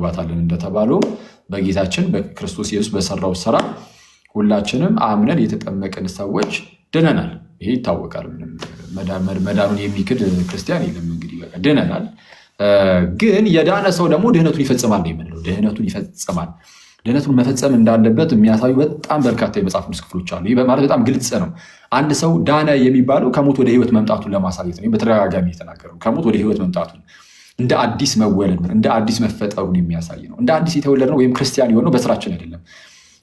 ባታለን እንደተባለው በጌታችን በክርስቶስ ኢየሱስ በሰራው ስራ ሁላችንም አምነን የተጠመቅን ሰዎች ድነናል። ይሄ ይታወቃል። መዳኑን የሚክድ ክርስቲያን የለም። እንግዲህ በቃ ድነናል። ግን የዳነ ሰው ደግሞ ድህነቱን ይፈጽማል ነው የምንለው። ድህነቱን ይፈጽማል። ድህነቱን መፈጸም እንዳለበት የሚያሳዩ በጣም በርካታ የመጽሐፍ ቅዱስ ክፍሎች አሉ። ይህ ማለት በጣም ግልጽ ነው። አንድ ሰው ዳነ የሚባለው ከሞት ወደ ህይወት መምጣቱን ለማሳየት ነው። በተደጋጋሚ የተናገረው ከሞት ወደ ህይወት መምጣቱን እንደ አዲስ መወለድ እንደ አዲስ መፈጠሩን የሚያሳይ ነው። እንደ አዲስ የተወለድ ነው ወይም ክርስቲያን የሆነው በስራችን አይደለም።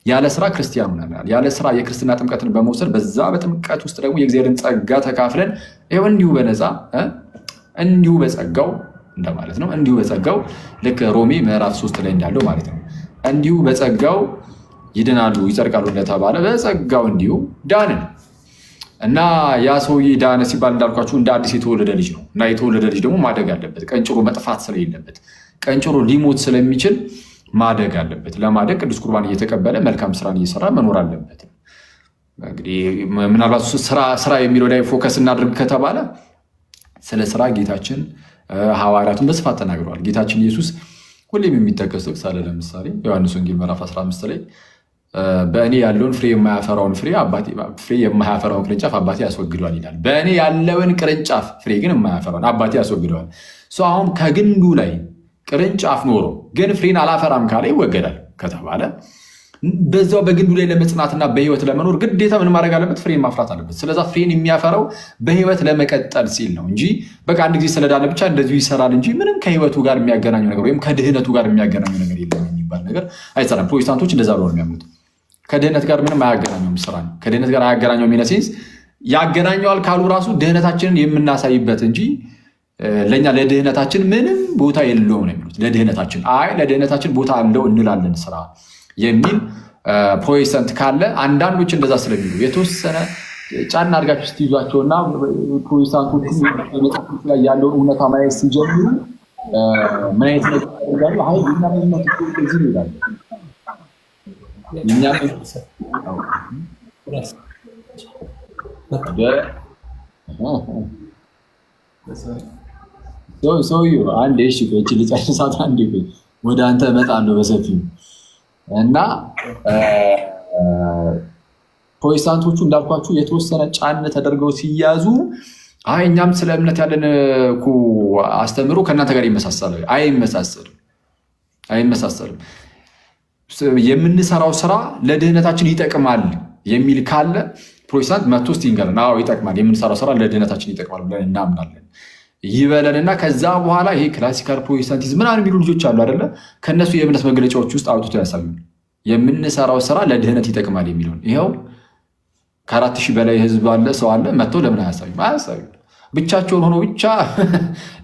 ያለ ስራ ክርስቲያን ሆነናል። ያለ ስራ የክርስትና ጥምቀትን በመውሰድ በዛ በጥምቀት ውስጥ ደግሞ የእግዚአብሔርን ጸጋ ተካፍለን ይኸው እንዲሁ በነፃ እንዲሁ በጸጋው እንደማለት ነው። እንዲሁ በጸጋው ልክ ሮሜ ምዕራፍ 3 ላይ እንዳለው ማለት ነው። እንዲሁ በጸጋው ይድናሉ ይጸድቃሉ እንደተባለ በጸጋው እንዲሁ ዳንን እና ያ ሰውዬ ዳነ ሲባል እንዳልኳችሁ እንደ አዲስ የተወለደ ልጅ ነው። እና የተወለደ ልጅ ደግሞ ማደግ አለበት። ቀንጭሮ መጥፋት ስለሌለበት ቀንጭሮ ሊሞት ስለሚችል ማደግ አለበት። ለማደግ ቅዱስ ቁርባን እየተቀበለ መልካም ስራን እየሰራ መኖር አለበት። እንግዲህ ምናልባት ስራ የሚለው ላይ ፎከስ እናድርግ ከተባለ ስለ ስራ ጌታችን ሐዋርያቱን በስፋት ተናግረዋል። ጌታችን ኢየሱስ ሁሌም የሚጠቀስ ጥቅስ አለ። ለምሳሌ ዮሐንስ ወንጌል ምዕራፍ 15 ላይ በእኔ ያለውን ፍሬ የማያፈራውን ፍሬ የማያፈራውን ቅርንጫፍ አባቴ ያስወግደዋል ይላል። በእኔ ያለውን ቅርንጫፍ ፍሬ ግን የማያፈራውን አባቴ ያስወግደዋል። አሁን ከግንዱ ላይ ቅርንጫፍ ኖሮ ግን ፍሬን አላፈራም ካለ ይወገዳል ከተባለ በዛው በግንዱ ላይ ለመጽናትና በህይወት ለመኖር ግዴታ ምን ማድረግ አለበት? ፍሬን ማፍራት አለበት። ስለዛ ፍሬን የሚያፈራው በህይወት ለመቀጠል ሲል ነው እንጂ በቃ አንድ ጊዜ ስለዳነ ብቻ እንደዚሁ ይሰራል እንጂ ምንም ከህይወቱ ጋር የሚያገናኘው ነገር ወይም ከድህነቱ ጋር የሚያገናኘው ነገር የለም የሚባል ነገር አይሰራም። ፕሮቴስታንቶች እንደዛ ብለው ነው የሚያምኑት። ከድህነት ጋር ምንም አያገናኘውም። ስራ ከድህነት ጋር አያገናኘውም። ኢነሴንስ ያገናኘዋል ካሉ ራሱ ድህነታችንን የምናሳይበት እንጂ ለእኛ ለድህነታችን ምንም ቦታ የለውም ነው የሚሉት። ለድህነታችን ለድህነታችን ቦታ አለው እንላለን ስራ የሚል ፕሮቴስታንት ካለ አንዳንዶች እንደዛ ስለሚሉ የተወሰነ ጫና አድርጋችሁ ስትይዟቸውና ፕሮቴስታንቶቹ በመጽሐፎች ላይ ያለውን እውነታ ማየት ሲጀምሩ ምን አይነት ነገር ያደርጋሉ? እዚህ ይላሉ ሰውዬው አንዴ እሺ ቆይ ልጨርሳት አንዴ ወደ አንተ እመጣለሁ በሰፊው እና ፕሮቴስታንቶቹ እንዳልኳችሁ የተወሰነ ጫን ተደርገው ሲያዙ እኛም ስለ እምነት ያለን እኮ አስተምሮ ከእናንተ ጋር ይመሳሰላል። አይመሳሰልም። የምንሰራው ስራ ለድህነታችን ይጠቅማል የሚል ካለ ፕሮቴስታንት መጥቶ እስቲ ይንገረን። ይጠቅማል፣ የምንሰራው ስራ ለድህነታችን ይጠቅማል ብለን እናምናለን ይበለንና ከዛ በኋላ ይሄ ክላሲካል ፕሮቴስታንቲዝም ምናምን የሚሉ ልጆች አሉ አይደለ? ከእነሱ የእምነት መግለጫዎች ውስጥ አውጥቶ ያሳዩ የምንሰራው ስራ ለድህነት ይጠቅማል የሚለውን ይኸው ከ4000 በላይ ህዝብ አለ ሰው አለ መጥተው ለምን አያሳዩ? ብቻቸውን ሆኖ ብቻ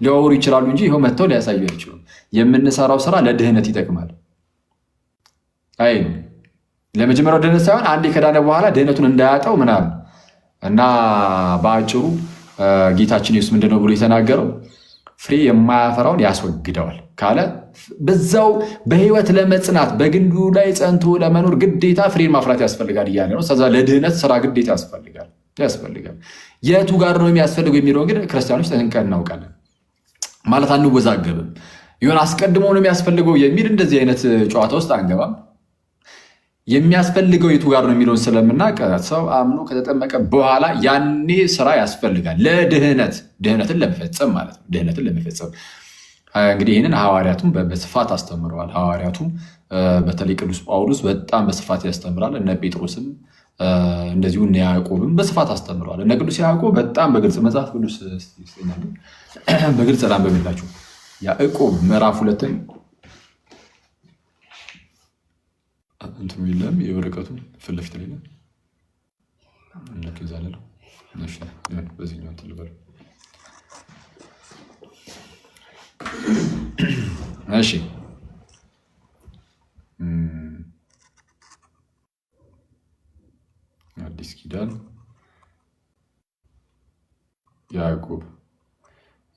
ሊያወሩ ይችላሉ እንጂ ይኸው መጥተው ሊያሳዩ አይችሉም። የምንሰራው ስራ ለድህነት ይጠቅማል። ለመጀመሪያው ድህነት ሳይሆን አንዴ ከዳነ በኋላ ድህነቱን እንዳያጣው ምናምን እና በአጭሩ ጌታችን ኢየሱስ ምንድነው ብሎ የተናገረው? ፍሬ የማያፈራውን ያስወግደዋል ካለ በዛው በህይወት ለመጽናት በግንዱ ላይ ጸንቶ ለመኖር ግዴታ ፍሬን ማፍራት ያስፈልጋል እያለ ነው። ስለዛ ለድህነት ስራ ግዴታ ያስፈልጋል። የቱ ጋር ነው የሚያስፈልገው የሚለውን ግን ክርስቲያኖች ጠንቅቀን እናውቃለን። ማለት አንወዛገብም። ይሆን አስቀድሞ ነው የሚያስፈልገው የሚል እንደዚህ አይነት ጨዋታ ውስጥ አንገባም። የሚያስፈልገው የቱ ጋር ነው የሚለውን ስለምናውቅ ሰው አምኖ ከተጠመቀ በኋላ ያኔ ስራ ያስፈልጋል ድህነትን ለመፈጸም ማለት ነው። ድህነትን ለመፈጸም እንግዲህ ይህንን ሐዋርያቱም በስፋት አስተምረዋል። ሐዋርያቱም በተለይ ቅዱስ ጳውሎስ በጣም በስፋት ያስተምራል። እነ ጴጥሮስም እንደዚሁ እነ ያዕቆብም በስፋት አስተምረዋል። እነ ቅዱስ ያዕቆብ በጣም በግልጽ መጽሐፍ ቅዱስ በግልጽ ላንብብላችሁ። ያዕቆብ ምዕራፍ 2 እንትኑ የለም የወረቀቱ ፊት ለፊት ላይ ነው። እንከዛለን እሺ በዚህኛው እንትን ልበል። እሺ አዲስ ኪዳን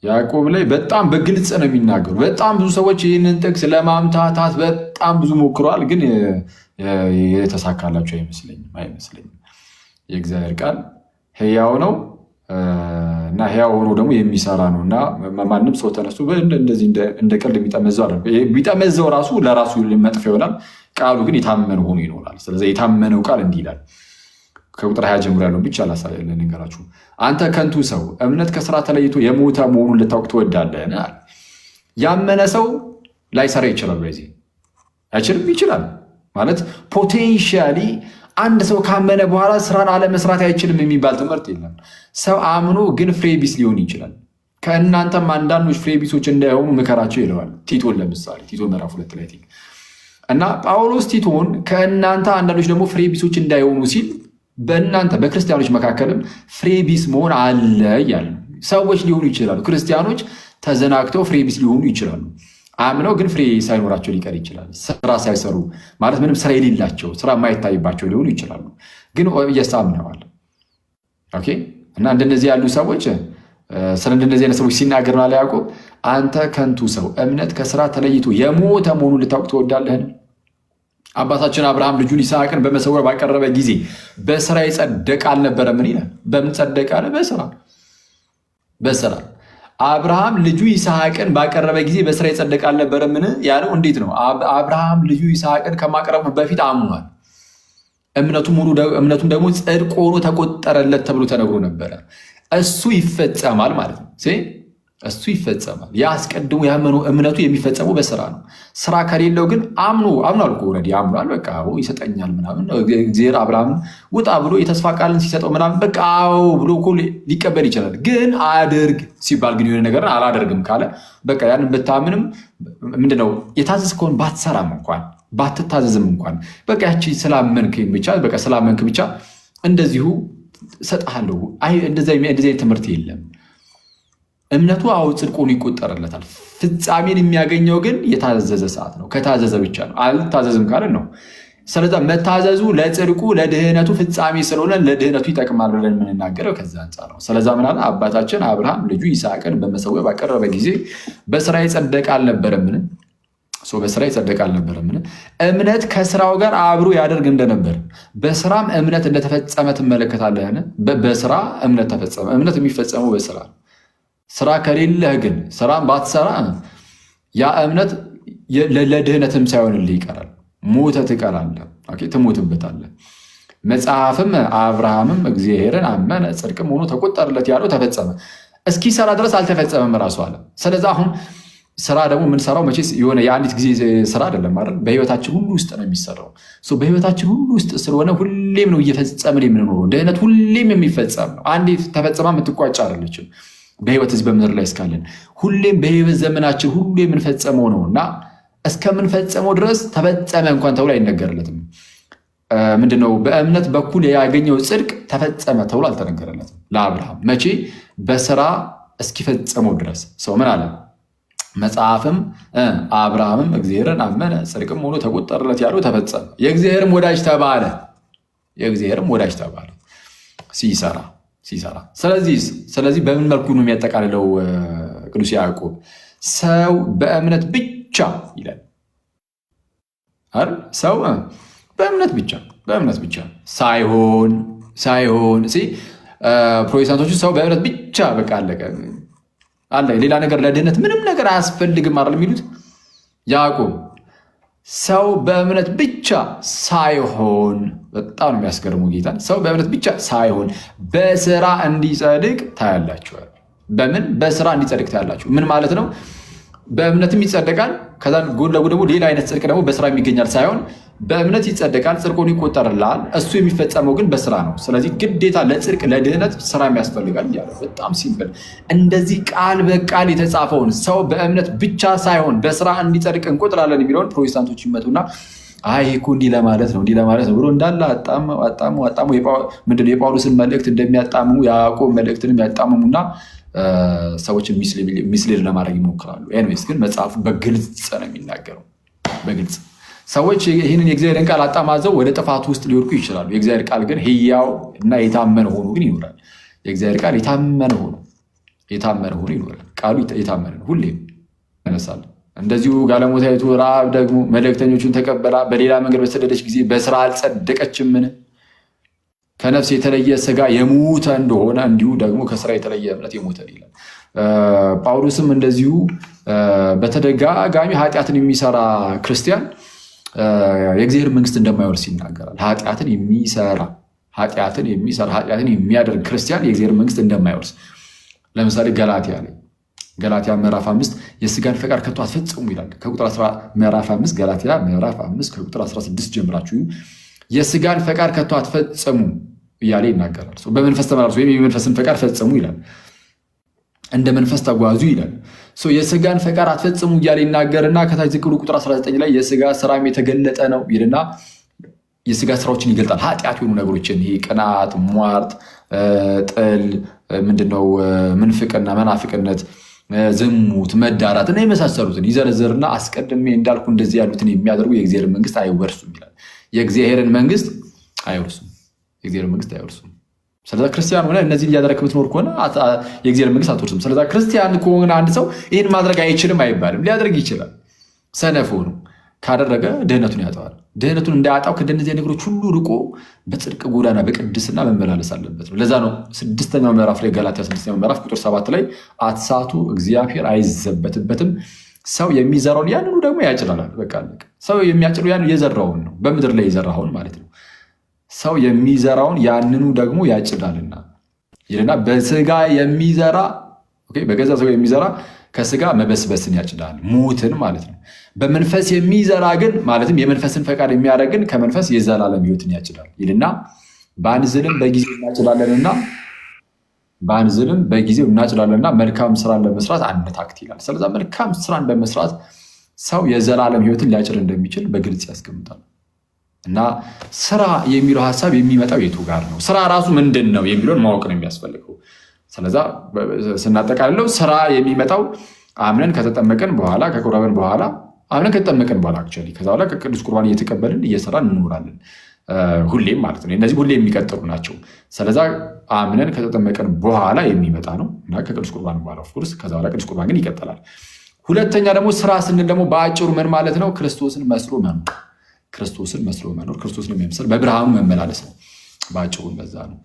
ያዕቆብ ላይ በጣም በግልጽ ነው የሚናገሩ። በጣም ብዙ ሰዎች ይህንን ጥቅስ ለማምታታት በጣም ብዙ ሞክረዋል፣ ግን የተሳካላቸው አይመስለኝም። የእግዚአብሔር ቃል ሕያው ነው እና ሕያው ሆኖ ደግሞ የሚሰራ ነው እና ማንም ሰው ተነስቶ እንደዚህ እንደ ቀልድ የሚጠመዘው አለ ቢጠመዘው ራሱ ለራሱ መጥፎ ይሆናል። ቃሉ ግን የታመነ ሆኖ ይኖራል። ስለዚህ የታመነው ቃል እንዲህ ይላል። ከቁጥር 20 ጀምሮ ያለው ብቻ ልንገራችሁ። አንተ ከንቱ ሰው እምነት ከስራ ተለይቶ የሞተ መሆኑን ልታውቅ ትወዳለህን? ያመነ ሰው ላይሰራ ይችላል። በዚህ አይችልም? ይችላል ማለት ፖቴንሻሊ አንድ ሰው ካመነ በኋላ ስራን አለመስራት አይችልም የሚባል ትምህርት የለም። ሰው አምኖ ግን ፍሬቢስ ሊሆን ይችላል። ከእናንተም አንዳንዶች ፍሬቢሶች እንዳይሆኑ ምከራቸው ይለዋል። ቲቶን ለምሳሌ ቲቶ ምዕራፍ 2 ላይ እና ጳውሎስ ቲቶን ከእናንተ አንዳንዶች ደግሞ ፍሬቢሶች እንዳይሆኑ ሲል በእናንተ በክርስቲያኖች መካከልም ፍሬቢስ መሆን አለ እያለ ሰዎች ሊሆኑ ይችላሉ። ክርስቲያኖች ተዘናግተው ፍሬቢስ ሊሆኑ ይችላሉ። አምነው ግን ፍሬ ሳይኖራቸው ሊቀር ይችላል። ስራ ሳይሰሩ ማለት ምንም ስራ የሌላቸው ስራ የማይታይባቸው ሊሆኑ ይችላሉ። ግን ኦብየስ አምነዋል። ኦኬ። እና እንደነዚህ ያሉ ሰዎች ስለ እንደነዚህ አይነት ሰዎች ሲናገር ነው ያዕቆብ፣ አንተ ከንቱ ሰው እምነት ከስራ ተለይቶ የሞተ መሆኑን ልታውቅ ትወዳለህን? አባታችን አብርሃም ልጁን ይስሐቅን በመሰዊያ ባቀረበ ጊዜ በስራ የጸደቀ አልነበረምን ይላል። በምን ጸደቀ አለ? በስራ አብርሃም ልጁ ይስሐቅን ባቀረበ ጊዜ በስራ የጸደቀ አልነበረምን ያለው እንዴት ነው? አብርሃም ልጁ ይስሐቅን ከማቅረቡ በፊት አምኗል። እምነቱም ደግሞ ጽድቅ ሆኖ ተቆጠረለት ተብሎ ተነግሮ ነበረ። እሱ ይፈጸማል ማለት ነው። እሱ ይፈጸማል። ያስቀድሞ ያመነው እምነቱ የሚፈጸመው በስራ ነው። ስራ ከሌለው ግን አምኗል እኮ ኦልሬዲ አምኗል። በቃ ይሰጠኛል ምናምን እግዚአብሔር አብርሃም ውጣ ብሎ የተስፋ ቃልን ሲሰጠው ምናምን በቃ ብሎ እኮ ሊቀበል ይችላል። ግን አድርግ ሲባል ግን የሆነ ነገር አላደርግም ካለ በቃ ያንን ብታምንም ምንድነው የታዘዝከውን ባትሰራም እንኳን ባትታዘዝም እንኳን በቃ ያቺ ስላመንክ ብቻ እንደዚሁ እሰጥሃለሁ። እንደዚህ ትምህርት የለም። እምነቱ ጽድቅ ሆኖ ይቆጠርለታል። ፍጻሜን የሚያገኘው ግን የታዘዘ ሰዓት ነው። ከታዘዘ ብቻ ነው። አልታዘዝም ካለ ነው። ስለዚህ መታዘዙ ለጽድቁ ለድህነቱ ፍጻሜ ስለሆነ ለድህነቱ ይጠቅማል ብለን የምንናገረው ከዛ አንጻር ነው። ስለዛ ምን አለ? አባታችን አብርሃም ልጁ ይስሐቅን በመሰዊያ ባቀረበ ጊዜ በስራ የጸደቀ አልነበረምን? በስራ የጸደቀ አልነበረምን? እምነት ከስራው ጋር አብሮ ያደርግ እንደነበር በስራም እምነት እንደተፈጸመ ትመለከታለህን? በስራ እምነት ተፈጸመ። እምነት የሚፈጸመው በስራ ስራ ከሌለህ ግን ስራን ባትሰራ ያ እምነት ለድህነትም ሳይሆንልህ ይቀራል። ሞተህ ትቀራለህ፣ ትሞትበታለህ። መጽሐፍም አብርሃምም እግዚአብሔርን አመነ ጽድቅም ሆኖ ተቆጠረለት ያለው ተፈጸመ። እስኪሰራ ድረስ አልተፈጸመም ራሱ አለ። ስለዚህ አሁን ስራ ደግሞ የምንሰራው መቼስ የሆነ የአንዲት ጊዜ ስራ አይደለም አይደል? በህይወታችን ሁሉ ውስጥ ነው የሚሰራው። በህይወታችን ሁሉ ውስጥ ስለሆነ ሁሌም ነው እየፈጸምን የምንኖረው። ድህነት ሁሌም የሚፈጸም ነው። አንዴ ተፈጸማ የምትቋጭ አይደለችም። በህይወት እዚህ በምድር ላይ እስካለን ሁሌም በህይወት ዘመናችን ሁሉ የምንፈጸመው ነው እና እስከምንፈጸመው ድረስ ተፈጸመ እንኳን ተብሎ አይነገርለትም። ምንድነው? በእምነት በኩል ያገኘው ጽድቅ ተፈጸመ ተብሎ አልተነገረለትም ለአብርሃም። መቼ? በስራ እስኪፈጸመው ድረስ። ሰው ምን አለ? መጽሐፍም አብርሃምም እግዚአብሔርን አመነ ጽድቅም ሆኖ ተቆጠረለት ያለው ተፈጸመ። የእግዚአብሔርም ወዳጅ ተባለ ሲሰራ። ስለዚህ በምን መልኩ ነው የሚያጠቃልለው ቅዱስ ያዕቆብ? ሰው በእምነት ብቻ ይላል አይደል? ሰው በእምነት ብቻ ሳይሆን ፕሮቴስታንቶቹ ሰው በእምነት ብቻ በቃ አለ ሌላ ነገር ለድህነት ምንም ነገር አያስፈልግም አይደል የሚሉት። ያዕቆብ ሰው በእምነት ብቻ ሳይሆን፣ በጣም ነው የሚያስገርመው ጌታ። ሰው በእምነት ብቻ ሳይሆን በስራ እንዲጸድቅ ታያላችኋል። በምን? በስራ እንዲጸድቅ ታያላችሁ። ምን ማለት ነው? በእምነትም ይጸደቃል። ከዛ ጎን ለጎን ደግሞ ሌላ አይነት ጽድቅ ደግሞ በስራ የሚገኛል ሳይሆን በእምነት ይጸደቃል፣ ጽድቁን ይቆጠርልሃል። እሱ የሚፈጸመው ግን በስራ ነው። ስለዚህ ግዴታ ለጽድቅ ለድህነት ስራ የሚያስፈልጋል እያለ በጣም ሲምፕል እንደዚህ ቃል በቃል የተጻፈውን ሰው በእምነት ብቻ ሳይሆን በስራ እንዲጸድቅ እንቆጥራለን የሚለውን ፕሮቴስታንቶች ይመጡና አይ እኮ እንዲህ ለማለት ነው ብሎ እንዳለ አጣሙ ምንድነው የጳውሎስን መልእክት እንደሚያጣምሙ የያዕቆብ መልእክትንም ያጣምሙና ሰዎችን ሚስሌድ ለማድረግ ይሞክራሉ። ኤኒዌይስ ግን መጽሐፉ በግልጽ ነው የሚናገረው። በግልጽ ሰዎች ይህንን የእግዚአብሔርን ቃል አጣማዘው ወደ ጥፋቱ ውስጥ ሊወድቁ ይችላሉ። የእግዚአብሔር ቃል ግን ሕያው እና የታመነ ሆኖ ግን ይኖራል። የእግዚአብሔር ቃል የታመነ ሆኖ ይኖራል። ቃሉ የታመነ ነው፣ ሁሌም ያነሳል። እንደዚሁ ጋለሞታይቱ ረዓብ ደግሞ መልእክተኞቹን ተቀበላ በሌላ መንገድ በተሰደደች ጊዜ በስራ አልጸደቀችምን? ከነፍስ የተለየ ስጋ የሞተ እንደሆነ እንዲሁ ደግሞ ከስራ የተለየ እምነት የሞተ ይላል። ጳውሎስም እንደዚሁ በተደጋጋሚ ኃጢአትን የሚሰራ ክርስቲያን የእግዚአብሔር መንግስት እንደማይወርስ ይናገራል። ኃጢአትን የሚያደርግ ክርስቲያን የእግዚአብሔር መንግስት እንደማይወርስ ለምሳሌ ገላትያ ምዕራፍ 5 የስጋን ፈቃድ ከቶ አትፈጽሙ ይላል። ምዕራፍ 5 ገላትያ ምዕራፍ 5 ከቁጥር 16 ጀምራችሁ የስጋን ፈቃድ ከቶ አትፈጽሙ እያለ ይናገራል። በመንፈስ ተመላለሱ ወይም የመንፈስን ፈቃድ ፈጽሙ ይላል። እንደ መንፈስ ተጓዙ ይላል። የስጋን ፈቃድ አትፈጽሙ እያለ ይናገርና ከታች ዝቅ ብሎ ቁጥር 19 ላይ የስጋ ስራም የተገለጠ ነው ይልና የስጋ ስራዎችን ይገልጣል። ኃጢአት የሆኑ ነገሮችን ይሄ ቅናት፣ ሟርት፣ ጥል፣ ምንድነው ምንፍቅና፣ መናፍቅነት፣ ዝሙት፣ መዳራት እና የመሳሰሉትን ይዘረዘርና አስቀድሜ እንዳልኩ እንደዚህ ያሉትን የሚያደርጉ የእግዚአብሔር መንግስት አይወርሱም ይላል። የእግዚአብሔርን መንግስት አይወርሱም። ስለዛ ክርስቲያን ሆነ እነዚህን እያደረግህ የምትኖር ከሆነ የእግዚአብሔር መንግስት አትወርስም። ስለዛ ክርስቲያን ከሆነ አንድ ሰው ይህን ማድረግ አይችልም አይባልም። ሊያደርግ ይችላል። ሰነፍ ሆኖ ካደረገ ድህነቱን ያጠዋል። ድህነቱን እንዳያጣው ከእነዚህ ነገሮች ሁሉ ርቆ በጽድቅ ጎዳና በቅድስና መመላለስ አለበት ነው። ለዛ ነው 6ኛው ምዕራፍ ላይ ገላትያ 6ኛው ምዕራፍ ቁጥር 7 ላይ አትሳቱ፣ እግዚአብሔር አይዘበትበትም፣ ሰው የሚዘራውን ያንኑ ደግሞ ያጭዳል። በቃ ሰው የሚያጭደው ያን የዘራውን ነው፣ በምድር ላይ የዘራውን ማለት ነው። ሰው የሚዘራውን ያንኑ ደግሞ ያጭዳልና ይልና በስጋ የሚዘራ በገዛ ስጋ የሚዘራ ከስጋ መበስበስን ያጭዳል፣ ሞትን ማለት ነው። በመንፈስ የሚዘራ ግን ማለትም የመንፈስን ፈቃድ የሚያደርግ ግን ከመንፈስ የዘላለም ሕይወትን ያጭዳል ይልና በአንዝልም በጊዜው እናጭዳለንና መልካም ስራን ለመስራት አንታክት ይላል። ስለዛ መልካም ስራን በመስራት ሰው የዘላለም ሕይወትን ሊያጭድ እንደሚችል በግልጽ ያስቀምጣል። እና ስራ የሚለው ሀሳብ የሚመጣው የቱ ጋር ነው? ስራ ራሱ ምንድን ነው የሚለውን ማወቅ ነው የሚያስፈልገው። ስለዛ ስናጠቃልለው ስራ የሚመጣው አምነን ከተጠመቀን በኋላ ከቁርባን በኋላ አምነን ከተጠመቀን በኋላ አክቹዋሊ ከዛ በኋላ ከቅዱስ ቁርባን እየተቀበልን እየሰራን እንኖራለን ሁሌም ማለት ነው። እነዚህ ሁሌ የሚቀጥሉ ናቸው። ስለዛ አምነን ከተጠመቀን በኋላ የሚመጣ ነው እና ከቅዱስ ቁርባን በኋላ ኦፍኮርስ ከዛ በኋላ ቅዱስ ቁርባን ግን ይቀጥላል። ሁለተኛ ደግሞ ስራ ስንል ደግሞ በአጭሩ ምን ማለት ነው? ክርስቶስን መስሎ መኖር፣ ክርስቶስን የሚመስል በብርሃኑ መመላለስ ነው። በአጭሩ በዛ ነው።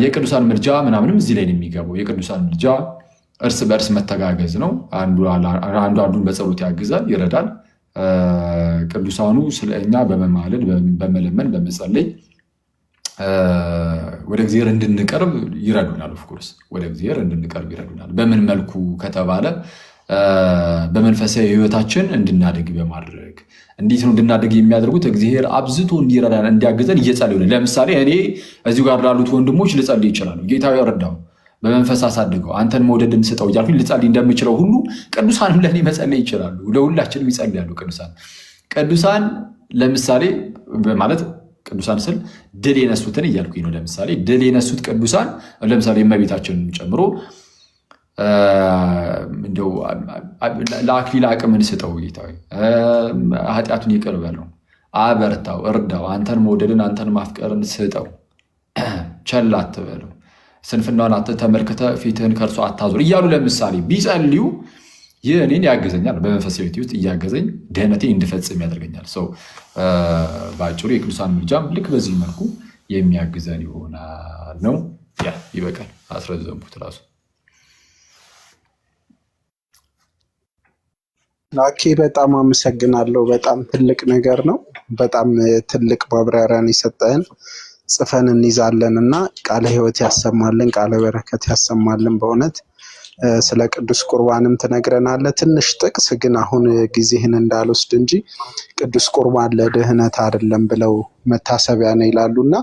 የቅዱሳን ምልጃ ምናምንም እዚህ ላይ ነው የሚገባው። የቅዱሳን ምልጃ እርስ በእርስ መተጋገዝ ነው። አንዱ አንዱን በጸሎት ያግዛል፣ ይረዳል። ቅዱሳኑ ስለ እኛ በመማለድ በመለመን በመጸለይ ወደ እግዚአብሔር እንድንቀርብ ይረዱናል። ኦፍኮርስ ወደ እግዚአብሔር እንድንቀርብ ይረዱናል። በምን መልኩ ከተባለ በመንፈሳዊ ሕይወታችን እንድናደግ በማድረግ እንዴት ነው እንድናደግ የሚያደርጉት? እግዚአብሔር አብዝቶ እንዲረዳን እንዲያግዘን እየጸለዩ ነው። ለምሳሌ እኔ እዚሁ ጋር ላሉት ወንድሞች ልጸልይ ይችላሉ። ጌታ ያረዳው በመንፈስ አሳድገው አንተን መውደድን ስጠው እያልኩኝ ልጸልይ እንደምችለው ሁሉ ቅዱሳንም ለእኔ መጸለይ ይችላሉ። ለሁላችንም ይጸልያሉ ቅዱሳን ለምሳሌ ማለት ቅዱሳን ስል ድል የነሱትን እያልኩኝ ነው። ለምሳሌ ድል የነሱት ቅዱሳን ለምሳሌ እመቤታችንን ጨምሮ እንደው ለአክሊል አቅምን ስጠው ጌታ ኃጢአቱን ይቅር በለው፣ አበርታው፣ እርዳው፣ አንተን መውደድን አንተን ማፍቀርን ስጠው፣ ቸል አትበለው፣ ስንፍናውን ተመልክተ ፊትህን ከእርሱ አታዞር እያሉ ለምሳሌ ቢጸልዩ ይህ እኔን ያገዘኛል። በመንፈሳዊ ሕይወቴ ውስጥ እያገዘኝ ድህነቴን እንድፈጽም ያደርገኛል። ሰው በአጭሩ የቅዱሳን ምልጃም ልክ በዚህ መልኩ የሚያግዘን ይሆናል ነው። ያ ይበቃል። አስረዘምኩት ራሱ ላኬ በጣም አመሰግናለሁ። በጣም ትልቅ ነገር ነው። በጣም ትልቅ ማብራሪያን የሰጠህን ጽፈን እንይዛለን እና ቃለ ሕይወት ያሰማልን፣ ቃለ በረከት ያሰማልን። በእውነት ስለ ቅዱስ ቁርባንም ትነግረናለህ። ትንሽ ጥቅስ ግን አሁን ጊዜህን እንዳልወስድ እንጂ ቅዱስ ቁርባን ለድህነት አይደለም ብለው መታሰቢያ ነው ይላሉና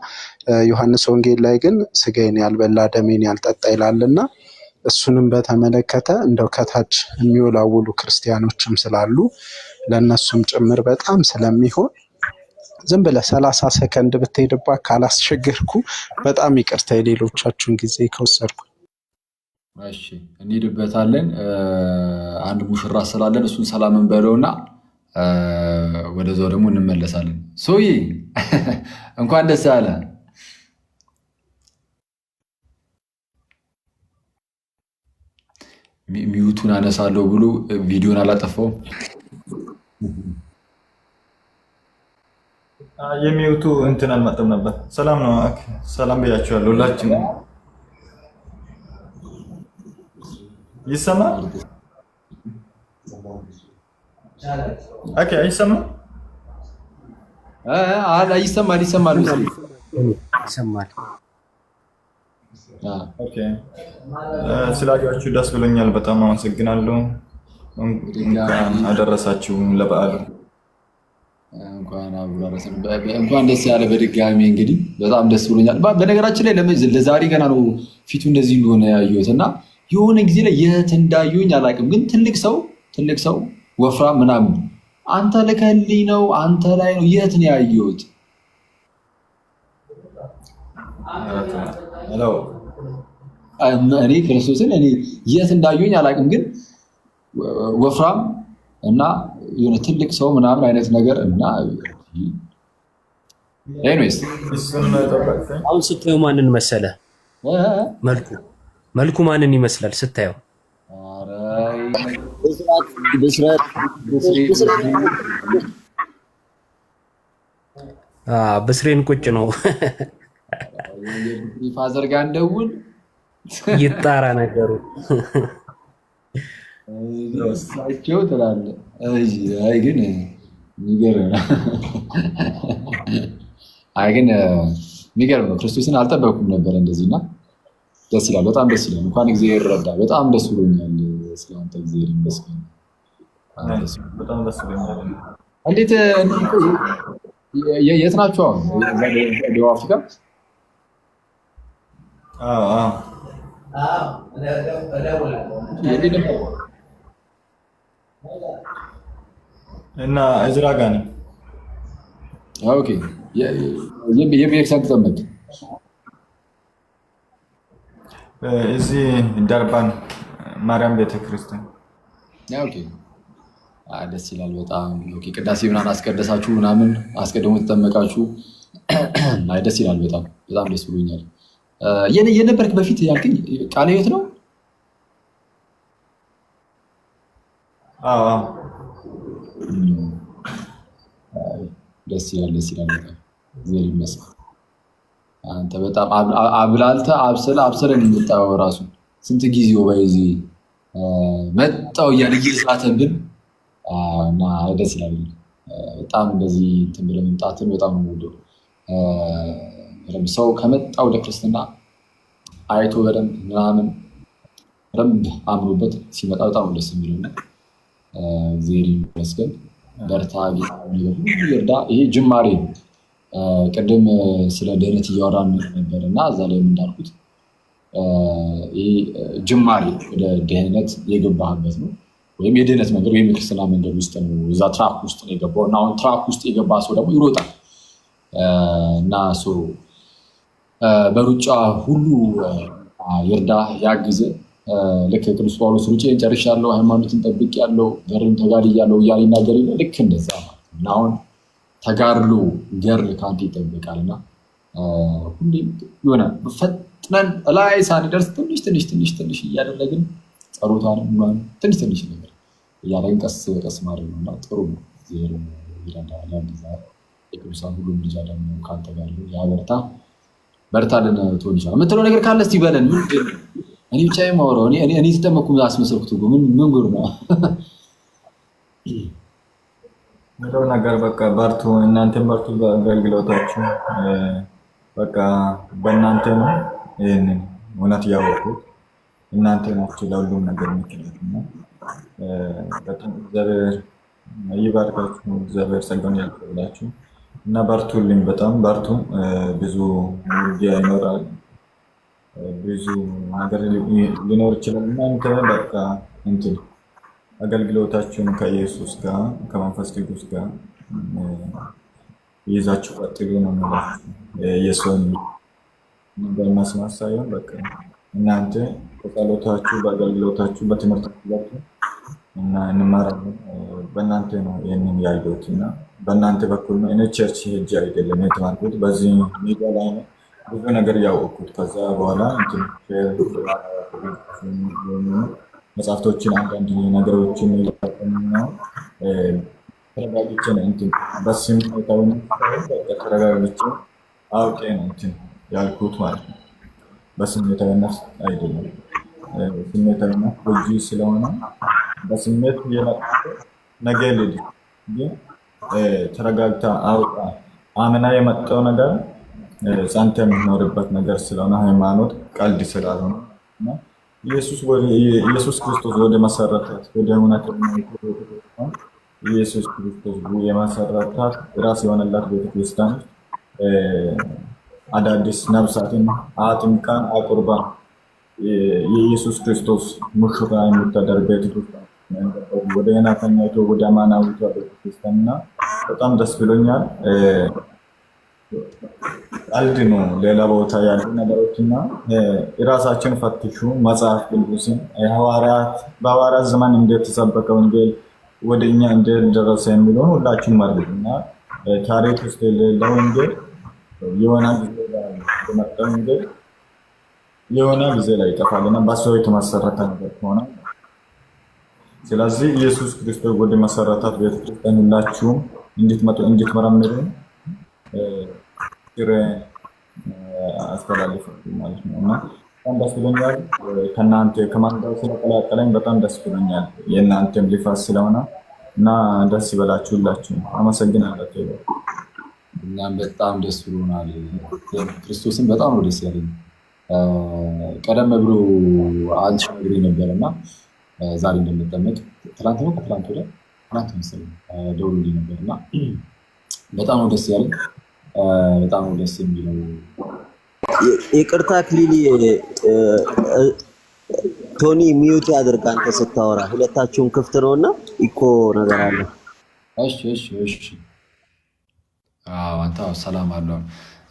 ዮሐንስ ወንጌል ላይ ግን ስጋዬን ያልበላ ደሜን ያልጠጣ ይላልና እሱንም በተመለከተ እንደው ከታች የሚወላውሉ ክርስቲያኖችም ስላሉ ለነሱም ጭምር በጣም ስለሚሆን ዝም ብለህ 30 ሰከንድ ብትሄድባት ካላስቸገርኩ በጣም ይቅርታ የሌሎቻችሁን ጊዜ ከወሰድኩ። እሺ እንሄድበታለን። አንድ ሙሽራ ስላለን እሱን ሰላም እንበለውና ወደዛው ደግሞ እንመለሳለን። ሶይ እንኳን ደስ አለ። ሚዩቱን አነሳለሁ ብሎ ቪዲዮን አላጠፋውም። የሚውቱ እንትን አልመጣም ነበር። ሰላም ነው። ሰላም ብያችኋለሁ ሁላችንም። ይሰማል? ኦኬ፣ አይሰማም? ይሰማል ይሰማል ይሰማል። ኦኬ፣ ስላያችሁ ደስ ብሎኛል። በጣም አመሰግናለሁ። እንኳን አደረሳችሁ ለበዓሉ። እንኳን ደስ ያለ በድጋሚ እንግዲህ በጣም ደስ ብሎኛል። በነገራችን ላይ ለዛሬ ገና ነው ፊቱ እንደዚህ እንደሆነ ያየሁት እና የሆነ ጊዜ ላይ የት እንዳየሁኝ አላውቅም፣ ግን ትልቅ ሰው ወፍራም ምናምን አንተ ልከልኝ ነው አንተ ላይ ነው የት ነው ያየሁት? እኔ ክርስቶስን እኔ የት እንዳየሁኝ አላውቅም፣ ግን ወፍራም እና የሆነ ትልቅ ሰው ምናምን አይነት ነገር እና ኤኒዌይስ አሁን ስታየው ማንን መሰለ? መልኩ ማንን ይመስላል ስታየው? ብስሬን ቁጭ ነው ፋዘር ጋር እንደውል ይጣራ ነገሩ እሳቸው ትላለህ። አይ ግን የሚገርም ነው። ክርስቶስን አልጠበኩም ነበር እንደዚህ እና ደስ ይላል። በጣም ደስ ይላል። እንኳን እግዚአብሔር ረዳ። በጣም ደስ ብሎኛል። ስለአንተ እግዚአብሔር ይመስገን። በጣም ደስ ብሎኛል። እንዴት የት ናችሁ አሁን? ደቡብ አፍሪካ? እና እዝራ ጋር ነኝ። ኦኬ። የቤተክርስቲያን ተጠመቅ እዚህ ደርባን ማርያም ቤተክርስቲያን። ኦኬ። ደስ ይላል በጣም። ኦኬ። ቅዳሴ ምናምን አስቀደሳችሁ ምናምን አስቀድሞ ተጠመቃችሁ? ደስ ይላል በጣም በጣም ደስ ብሎኛል። የነበርክ በፊት ያልክኝ ቃለ ሕይወት ነው? ደስ ይላል ደስ ይላል በጣም እግዚአብሔር ይመስገን። አንተ በጣም አብላልተህ አብስለን የመጣው ራሱ ስንት ጊዜው በዚህ መጣው እያለ እየዛተብን እና ደስ ይላል በጣም እንደዚህ እንትን ብለህ መምጣትን በጣም ነው የምወደው። ሰው ከመጣ ወደ ክርስትና አይቶ በደንብ ምናምን በደንብ አምኖበት ሲመጣ በጣም ደስ የሚለው እና እግዚአብሔር ይመስገን። በርታ፣ ይርዳ። ይሄ ጅማሬ ነው። ቅድም ስለ ድህነት እያወራን ነበር እና እዛ ላይ እንዳልኩት ይሄ ጅማሬ ወደ ድህነት የገባህበት ነው፣ ወይም የድህነት መንገድ ወይም የክርስትና መንገድ ውስጥ ነው። እዛ ትራክ ውስጥ ነው የገባው እና አሁን ትራክ ውስጥ የገባ ሰው ደግሞ ይሮጣል እና በሩጫ ሁሉ ይርዳ ያግዝ። ልክ ቅዱስ ጳውሎስ ሩጬን ጨርሻለሁ፣ ሃይማኖትን ጠብቄያለሁ፣ ገድልን ተጋድያለሁ እያለ ይናገር የለ ልክ እንደዛ ማለት ነው። እና አሁን ተጋድሎ ገድል ከአንተ ይጠበቃል እና ሁሌም የሆነ ፈጥነን ላይ ሳንደርስ ትንሽ እያደረግን ጸሎቷንም ትንሽ ነገር እያደረግን ቀስ በቀስ ማድረግ ነው እና ጥሩ ነው። ይረዳል ያግዛል። የቅዱሳን ሁሉ ልጃ ደግሞ ከአንተ ጋር ያበርታ። በርታልን ትሆን ይችላል የምትለው ነገር ካለ እስኪ በለን። ምንድን እኔ ብቻ የማወራው እኔ ተጠመኩ አስመሰልኩት። ምን ጉር ነው ምለው ነገር በቃ በርቱ፣ እናንተም በርቱ በአገልግሎታችሁ። በቃ በእናንተ ነው ይህንን እውነት ያወቁት እናንተ ናችሁ ለሁሉም ነገር የሚችሉት እና በጣም እግዚአብሔር ይባርካችሁ፣ እግዚአብሔር ጸጋውን ያልቅላችሁ እና በርቱልኝ። በጣም በርቱ። ብዙ ውጊያ ይኖራል፣ ብዙ ነገር ሊኖር ይችላል። እናንተ በቃ እንትን አገልግሎታችሁን ከኢየሱስ ጋር ከመንፈስ ቅዱስ ጋር ይዛችሁ ቀጥሉ ነው የምላችሁ። የሰውን ነገር መስማት ሳይሆን በቃ እናንተ በጸሎታችሁ፣ በአገልግሎታችሁ፣ በትምህርታችሁ እና እንማራለን። በእናንተ ነው ይህንን ያየሁት እና በእናንተ በኩል ነው። እኔ ቸርች ሄጄ አይደለም የተማርኩት፣ በዚህ ሚዲያ ላይ ነው ብዙ ነገር ያወቅኩት። ከዛ በኋላ መጽሐፍቶችን አንዳንድ ነገሮችን ነው ተረጋግቼ ነው እንትን በስሜታዊነት ተረጋግቼ አውቄ ነው እንትን ያልኩት ማለት ነው። በስሜታዊነት አይደለም። ስሜታዊነት ጎጂ ስለሆነ በስሜት የመጣ ነገ ልጅ ግን ተረጋግታ አውቃ አምና የመጣው ነገር ጸንተ የምትኖርበት ነገር ስለሆነ ሃይማኖት ቀልድ ስላልሆነ እና ኢየሱስ ክርስቶስ ወደ መሰረታት ወደ እውነተኛ ቤተክርስቲያን ኢየሱስ ክርስቶስ የመሰረታት ራስ የሆነላት ቤተክርስቲያን አዳዲስ ነፍሳትን አጥምቃን አቁርባን የኢየሱስ ክርስቶስ ሙሽራ የምታደርግ ቤተክርስቲያን ወደ እውነተኛይቱ ወደ አማናዊቷ ቤተክርስቲያን እና በጣም ደስ ብሎኛል። ቀልድ ነው ሌላ ቦታ ያሉ ነገሮችና የራሳችን ፈትሹ መጽሐፍ ቅዱስን በሐዋርያት ዘመን እንዴት ተሰበከ ወንጌል ወደ እኛ እንዴት ደረሰ የሚለውን ሁላችሁም አድርጉና ታሪክ ውስጥ የሌለ ወንጌል የሆነ ጊዜ ላይ የመጣ ወንጌል የሆነ ጊዜ ላይ ይጠፋልና በሰው የተመሰረተ ነገር ከሆነ ስለዚህ ኢየሱስ ክርስቶስ ወደ መሰረታት ቤተክርስቲያን ሁላችሁም እንድትመጡ እንድትመረምሩ አስተላልፍ ማለት ነው እና በጣም ደስ ብሎኛል። ከእናንተ ከማን ጋር ስለተቀላቀለኝ በጣም ደስ ብሎኛል። የእናንተም ሊፋስ ስለሆነ እና ደስ ይበላችሁ ሁላችሁም። አመሰግናለሁ። እኛም በጣም ደስ ብሎናል። ክርስቶስን በጣም ነው ደስ ያለኝ። ቀደም ብሎ አንቺ ነግሬ ነበር እና ዛሬ እንደምጠመቅ ትናንት ነው ከትናንት ወዲያ ትናንት መሰለኝ ደውሎልኝ ነበር እና በጣም ነው ደስ ያለኝ። በጣም ነው ደስ የሚለው። ይቅርታ አክሊሊ ቶኒ ሚዩት ያድርግ አንተ ስታወራ፣ ሁለታችሁም ክፍት ነውና ኢኮ ነገር አለ። እሺ አንተ ሰላም አለው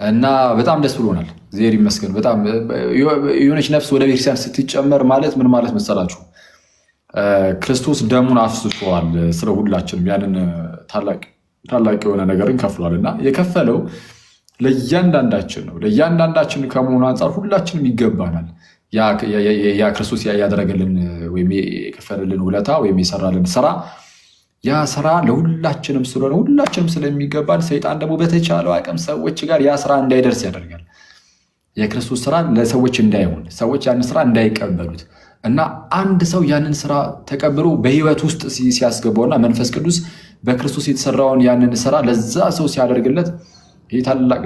እና በጣም ደስ ብሎናል። እግዚአብሔር ይመስገን። በጣም የሆነች ነፍስ ወደ ቤተክርስቲያን ስትጨመር ማለት ምን ማለት መሰላችሁ? ክርስቶስ ደሙን አፍስሷል ስለ ሁላችንም። ያንን ታላቅ የሆነ ነገርን ከፍሏል እና የከፈለው ለእያንዳንዳችን ነው። ለእያንዳንዳችን ከመሆኑ አንጻር ሁላችንም ይገባናል። ያ ክርስቶስ ያደረገልን ወይም የከፈለልን ውለታ ወይም የሰራልን ስራ ያ ስራ ለሁላችንም ስለሆነ ሁላችንም ስለሚገባን ሰይጣን ደግሞ በተቻለው አቅም ሰዎች ጋር ያ ስራ እንዳይደርስ ያደርጋል። የክርስቶስ ስራ ለሰዎች እንዳይሆን፣ ሰዎች ያንን ስራ እንዳይቀበሉት እና አንድ ሰው ያንን ስራ ተቀብሎ በህይወት ውስጥ ሲያስገባውና መንፈስ ቅዱስ በክርስቶስ የተሰራውን ያንን ስራ ለዛ ሰው ሲያደርግለት ይህ ታላቅ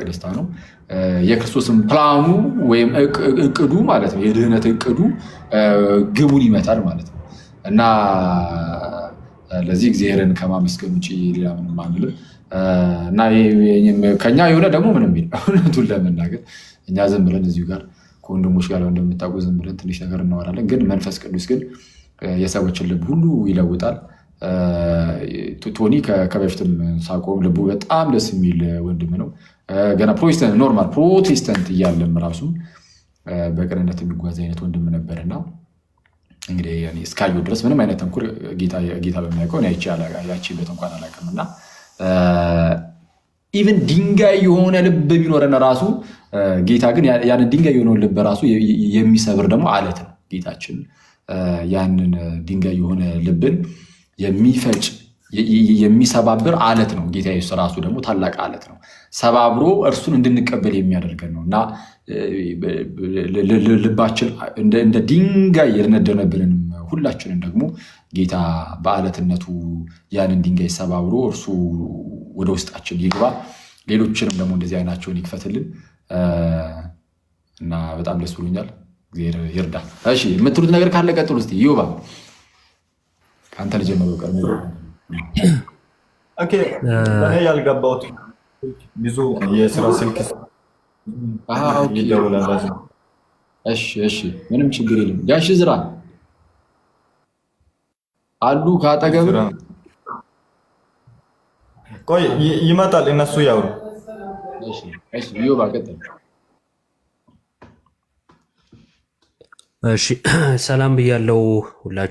ደስታ ነው። የክርስቶስን ፕላኑ ወይም እቅዱ ማለት ነው፣ የድህነት እቅዱ ግቡን ይመታል ማለት ነው እና ለዚህ እግዚአብሔርን ከማመስገን ውጭ ሌላ ምንም አንልም እና ከኛ የሆነ ደግሞ ምንም እውነቱን ለመናገር እኛ ዝም ብለን እዚሁ ጋር ከወንድሞች ጋር እንደምታውቁ ዝም ብለን ትንሽ ነገር እናወራለን። ግን መንፈስ ቅዱስ ግን የሰዎችን ልብ ሁሉ ይለውጣል። ቶኒ ከበፊትም ሳቆም ልቡ በጣም ደስ የሚል ወንድም ነው። ገና ኖርማል ፕሮቴስታንት እያለም ራሱ በቅንነት የሚጓዝ አይነት ወንድም ነበርና እንግዲህ እስካየሁ ድረስ ምንም አይነት ተንኮል ጌታ በሚያውቀው ያቺበት እንኳን አላውቅም እና ኢቨን ድንጋይ የሆነ ልብ ቢኖረን ራሱ ጌታ ግን ያንን ድንጋይ የሆነውን ልብ ራሱ የሚሰብር ደግሞ አለት ነው። ጌታችን ያንን ድንጋይ የሆነ ልብን የሚፈጭ የሚሰባብር አለት ነው። ጌታ ኢየሱስ ራሱ ደግሞ ታላቅ አለት ነው። ሰባብሮ እርሱን እንድንቀበል የሚያደርገን ነው እና ልባችን እንደ ድንጋይ የነደነብንን ሁላችንን ደግሞ ጌታ በአለትነቱ ያንን ድንጋይ ሰባብሮ እርሱ ወደ ውስጣችን ይግባ። ሌሎችንም ደግሞ እንደዚህ አይናቸውን ይክፈትልን እና በጣም ደስ ብሎኛል። እግዚአብሔር ይርዳ። እሺ የምትሉት ነገር ካለ ቀጥሉ እስቲ። ይውባ ከአንተ ልጀምር። ኦኬ እኔ ያልገባሁት ብዙ የስራ ስልክ ይደውላል። እሺ ምንም ችግር የለም። ጋሽ ዝራ አሉ ካጠገብ። ቆይ ይመጣል፣ እነሱ ያውሩ። እሺ ይውባ ቀጥል። እሺ ሰላም ብያለሁ ሁላችሁ።